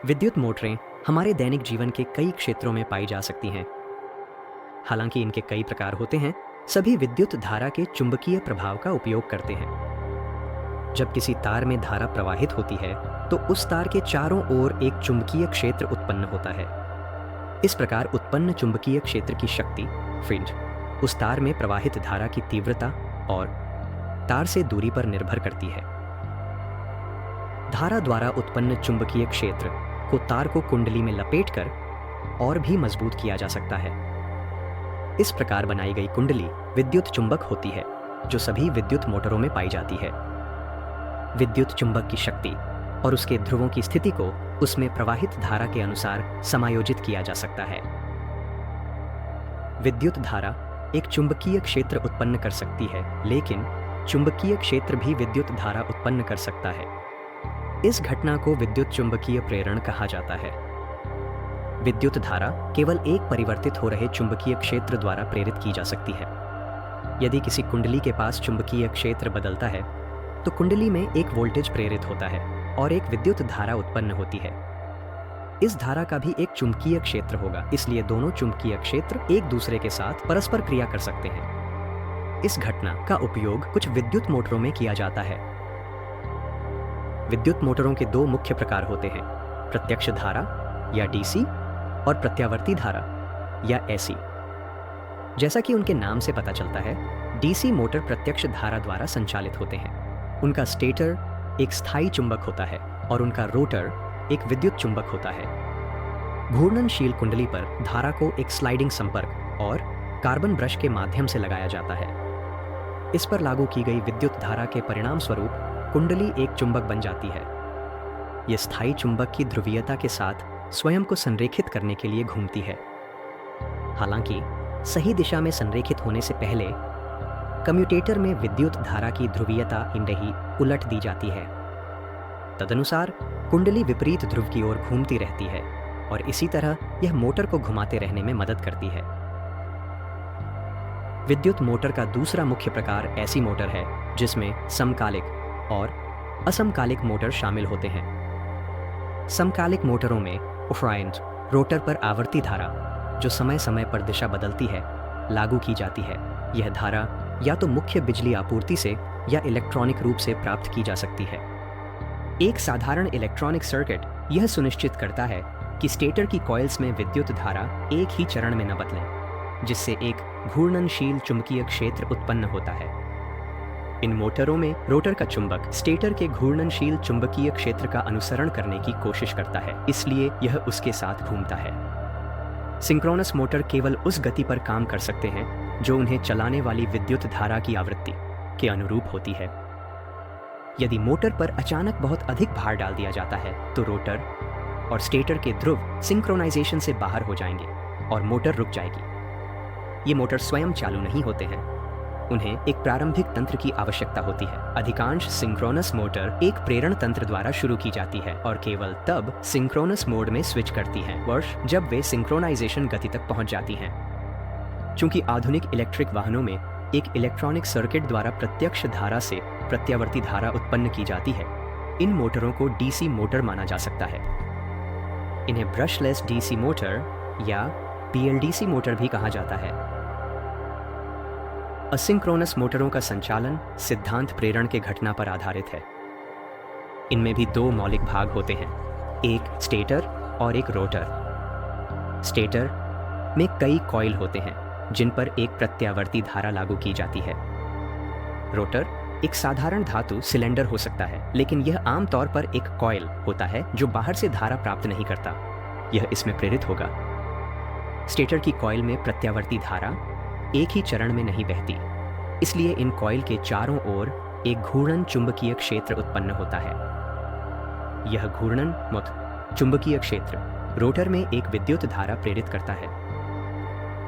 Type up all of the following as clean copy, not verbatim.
विद्युत मोटरें हमारे दैनिक जीवन के कई क्षेत्रों में पाई जा सकती हैं। हालांकि इनके कई प्रकार होते हैं, सभी विद्युत धारा के चुंबकीय प्रभाव का उपयोग करते हैं। जब किसी तार में धारा प्रवाहित होती है तो उस तार के चारों ओर एक चुंबकीय क्षेत्र उत्पन्न होता है। इस प्रकार उत्पन्न चुंबकीय क्षेत्र की शक्ति फील्ड उस तार में प्रवाहित धारा की तीव्रता और तार से दूरी पर निर्भर करती है। धारा द्वारा उत्पन्न चुंबकीय क्षेत्र को तार को कुंडली में लपेटकर और भी मजबूत किया जा सकता है। इस प्रकार बनाई गई कुंडली विद्युत चुंबक होती है, जो सभी विद्युत मोटरों में पाई जाती है। विद्युत चुंबक की शक्ति और उसके ध्रुवों की स्थिति को उसमें प्रवाहित धारा के अनुसार समायोजित किया जा सकता है। विद्युत धारा एक चुंबकीय क्षेत्र उत्पन्न कर सकती है, लेकिन चुंबकीय क्षेत्र भी विद्युत धारा उत्पन्न कर सकता है। इस घटना को विद्युत चुंबकीय प्रेरण कहा जाता है। विद्युत धारा केवल एक परिवर्तित हो रहे चुंबकीय क्षेत्र द्वारा प्रेरित की जा सकती है। यदि किसी कुंडली के पास चुंबकीय क्षेत्र बदलता है तो कुंडली में एक वोल्टेज प्रेरित होता है और एक विद्युत धारा उत्पन्न होती है। इस धारा का भी एक चुंबकीय क्षेत्र होगा, इसलिए दोनों चुंबकीय क्षेत्र एक दूसरे के साथ परस्पर क्रिया कर सकते हैं। इस घटना का उपयोग कुछ विद्युत मोटरों में किया जाता है। विद्युत मोटरों के दो मुख्य प्रकार होते हैं, प्रत्यक्ष धारा या डीसी और प्रत्यावर्ती धारा या एसी। जैसा कि उनके नाम से पता चलता है, डीसी मोटर प्रत्यक्ष धारा द्वारा संचालित होते हैं। उनका स्टेटर एक स्थायी चुंबक होता है और उनका रोटर एक विद्युत चुंबक होता है। घूर्णनशील कुंडली पर धारा को एक स्लाइडिंग संपर्क और कार्बन ब्रश के माध्यम से लगाया जाता है। इस पर लागू की गई विद्युत धारा के परिणाम स्वरूप कुंडली एक चुंबक बन जाती है। यह स्थायी चुंबक की ध्रुवीयता के साथ स्वयं को संरेखित करने के लिए घूमती है। हालांकि सही दिशा में संरेखित होने से पहले कम्यूटेटर में विद्युत धारा की ध्रुवीयता इंडही उलट दी जाती है। तदनुसार कुंडली विपरीत ध्रुव की ओर घूमती रहती है और इसी तरह यह मोटर को घुमाते रहने में मदद करती है। विद्युत मोटर का दूसरा मुख्य प्रकार ऐसी मोटर है जिसमें समकालिक और असमकालिक मोटर शामिल होते हैं। समकालिक मोटरों में ओफ्राइंड रोटर पर आवर्ती धारा, जो समय समय पर दिशा बदलती है, लागू की जाती है। यह धारा या तो मुख्य बिजली आपूर्ति से या इलेक्ट्रॉनिक रूप से प्राप्त की जा सकती है। एक साधारण इलेक्ट्रॉनिक सर्किट यह सुनिश्चित करता है कि स्टेटर की कॉइल्स में विद्युत धारा एक ही चरण में न बदले, जिससे एक घूर्णनशील चुंबकीय क्षेत्र उत्पन्न होता है। इन मोटरों में रोटर का चुंबक स्टेटर के घूर्णनशील चुंबकीय क्षेत्र का अनुसरण करने की कोशिश करता है, इसलिए यह उसके साथ घूमता है। सिंक्रोनस मोटर केवल उस गति पर काम कर सकते हैं जो उन्हें चलाने वाली विद्युत धारा की आवृत्ति के अनुरूप होती है। यदि मोटर पर अचानक बहुत अधिक भार डाल दिया जाता है तो रोटर और स्टेटर के ध्रुव सिंक्रोनाइजेशन से बाहर हो जाएंगे और मोटर रुक जाएगी। ये मोटर स्वयं चालू नहीं होते हैं, उन्हें एक प्रारंभिक तंत्र की आवश्यकता होती है। अधिकांश सिंक्रोनस मोटर एक प्रेरण तंत्र द्वारा शुरू की जाती है और केवल तब सिंक्रोनस मोड में स्विच करती हैं वर्ष जब वे सिंक्रोनाइजेशन गति तक पहुंच जाती हैं। चूंकि आधुनिक इलेक्ट्रिक वाहनों में एक इलेक्ट्रॉनिक सर्किट द्वारा प्रत्यक्ष धारा से प्रत्यावर्ती धारा उत्पन्न की जाती है, इन मोटरों को डीसी मोटर माना जा सकता है। इन्हें ब्रशलेस डीसी मोटर या पीएलडीसी मोटर भी कहा जाता है। असिंक्रोनस मोटरों का संचालन सिद्धांत प्रेरण के घटना पर आधारित है। इनमें भी दो मौलिक भाग होते हैं, एक स्टेटर और एक रोटर। स्टेटर में कई कॉइल होते हैं जिन पर एक प्रत्यावर्ती धारा लागू की जाती है। रोटर एक साधारण धातु सिलेंडर हो सकता है, लेकिन यह आमतौर पर एक कॉइल होता है जो बाहर से धारा प्राप्त नहीं करता, यह इसमें प्रेरित होगा। स्टेटर की कॉइल में प्रत्यावर्ती धारा एक ही चरण में नहीं बहती, इसलिए इन कॉइल के चारों ओर एक घूर्णन चुंबकीय क्षेत्र उत्पन्न होता है। यह घूर्णन चुंबकीय क्षेत्र रोटर में एक विद्युत धारा प्रेरित करता है।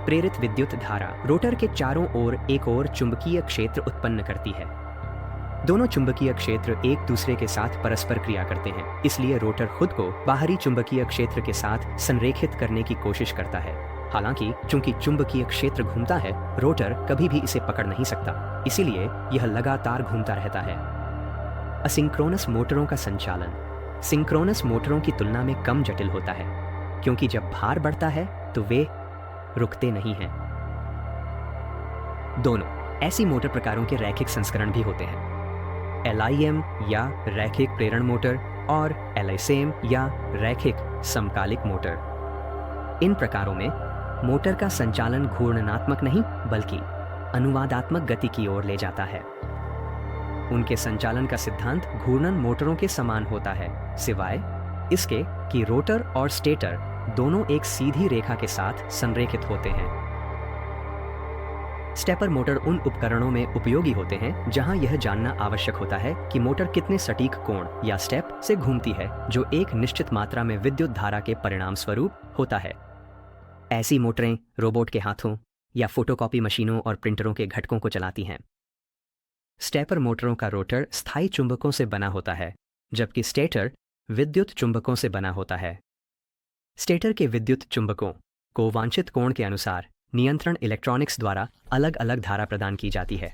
प्रेरित विद्युत धारा रोटर के चारों ओर एक और चुंबकीय क्षेत्र उत्पन्न करती है। दोनों चुंबकीय क्षेत्र एक दूसरे के साथ परस्पर क्रिया करते हैं, इसलिए रोटर खुद को बाहरी चुंबकीय क्षेत्र के साथ संरेखित करने की कोशिश करता है। हालांकि चूंकि चुंबकीय क्षेत्र घूमता है, रोटर कभी भी इसे पकड़ नहीं सकता, इसीलिए यह लगातार घूमता रहता है। असिंक्रोनस मोटरों का संचालन सिंक्रोनस मोटरों की तुलना में कम जटिल होता है, क्योंकि जब भार बढ़ता है तो वे रुकते नहीं हैं। दोनों ऐसी मोटर प्रकारों के रैखिक संस्करण भी होते हैं, LIM या रैखिक प्रेरण मोटर और LISM या रैखिक समकालिक मोटर। इन प्रकारों में मोटर का संचालन घूर्णनात्मक नहीं बल्कि अनुवादात्मक गति की ओर ले जाता है। उनके संचालन का सिद्धांत घूर्णन मोटरों के समान होता है, सिवाय इसके कि रोटर और स्टेटर दोनों एक सीधी रेखा के साथ संरेखित होते हैं। स्टेपर मोटर उन उपकरणों में उपयोगी होते हैं जहां यह जानना आवश्यक होता है कि मोटर कितने सटीक कोण या स्टेप से घूमती है, जो एक निश्चित मात्रा में विद्युत धारा के परिणाम स्वरूप होता है। ऐसी मोटरें रोबोट के हाथों या फोटोकॉपी मशीनों और प्रिंटरों के घटकों को चलाती हैं। स्टेपर मोटरों का रोटर स्थायी चुंबकों से बना होता है, जबकि स्टेटर विद्युत चुंबकों से बना होता है। स्टेटर के विद्युत चुंबकों को वांछित कोण के अनुसार नियंत्रण इलेक्ट्रॉनिक्स द्वारा अलग अलग धारा प्रदान की जाती है।